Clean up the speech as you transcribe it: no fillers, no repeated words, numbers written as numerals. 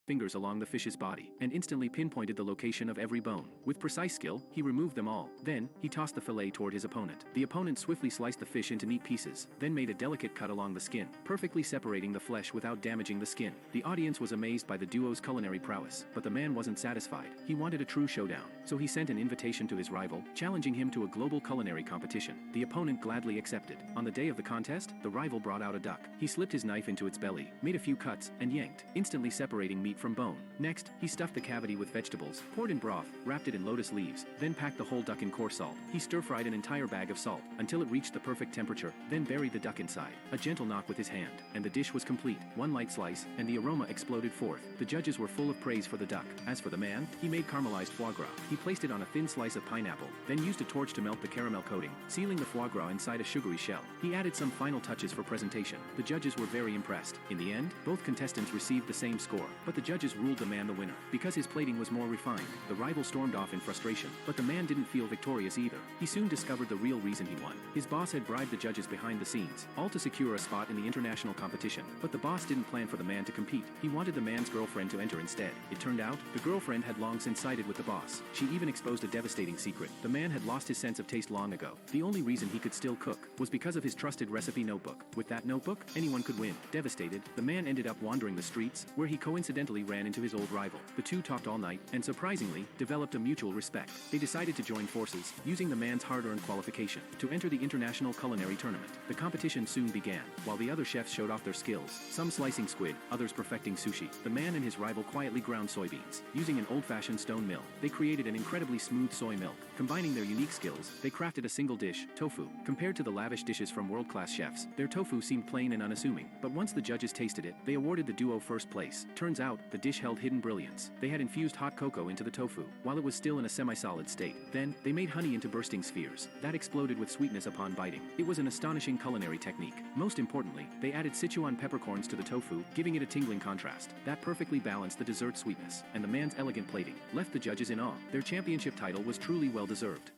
fingers along the fish's body, and instantly pinpointed the location of every bone. With precise skill, he removed them all. Then, he tossed the fillet toward his opponent. The opponent swiftly sliced the fish into neat pieces, then made a delicate cut along the skin, perfectly separating the flesh without damaging the skin. The audience was amazed by the duo's culinary prowess, but the man wasn't satisfied. He wanted a true showdown, so he sent an invitation to his rival, challenging him to a global culinary competition. The opponent gladly accepted. On the day of the contest, the rival brought out a duck. He slipped his knife into its belly, made a few cuts, and yanked, instantly separating meat from bone. Next, he stuffed the cavity with vegetables, poured in broth, wrapped it in lotus leaves, then packed the whole duck in coarse salt. He stir-fried an entire bag of salt until it reached the perfect temperature, then buried the duck inside. A gentle knock with his hand, and the dish was complete. One light slice, and the aroma exploded forth. The judges were full of praise for the duck. As for the man, he made caramelized foie gras. He placed it on a thin slice of pineapple, then used a torch to melt the caramel coating, sealing the foie gras inside a sugary shell. He added some final touches for presentation. The judges were very impressed. In the end, both contestants received the same score, but the judges ruled the man the winner. Because his plating was more refined, the rival stormed off in frustration, but the man didn't feel victorious either. He soon discovered the real reason he won. His boss had bribed the judges behind the scenes, all to secure a spot in the international competition, but the boss didn't plan for the man to compete. He wanted the man's girlfriend to enter instead. It turned out, the girlfriend had long since sided with the boss. She even exposed a devastating secret. The man had lost his sense of taste long ago. The only reason he could still cook was because of his trusted recipe notebook. With that notebook, anyone could win. Devastated, the man ended up wandering the streets, where he coincidentally ran into his old rival. The two talked all night, and surprisingly, developed a mutual respect. They decided to join forces, using the man's hard-earned qualification, to enter the international culinary tournament. The competition soon began, while the other chefs showed off their skills, some slicing squid, others perfecting sushi. The man and his rival quietly ground soybeans. Using an old-fashioned stone mill, they created an incredibly smooth soy milk. Combining their unique skills, they crafted a single dish, tofu. Compared to the lavish dishes from world-class chefs, their tofu seemed plain and unassuming. But once the judges tasted it, they awarded the duo first place. Turns out, the dish held hidden brilliance. They had infused hot cocoa into the tofu, while it was still in a semi-solid state. Then, they made honey into bursting spheres that exploded with sweetness upon biting. It was an astonishing culinary technique. Most importantly, they added Sichuan peppercorns to the tofu, giving it a tingling contrast that perfectly balanced the dessert sweetness, and the man's elegant plating left the judges in awe. Their championship title was truly well deserved.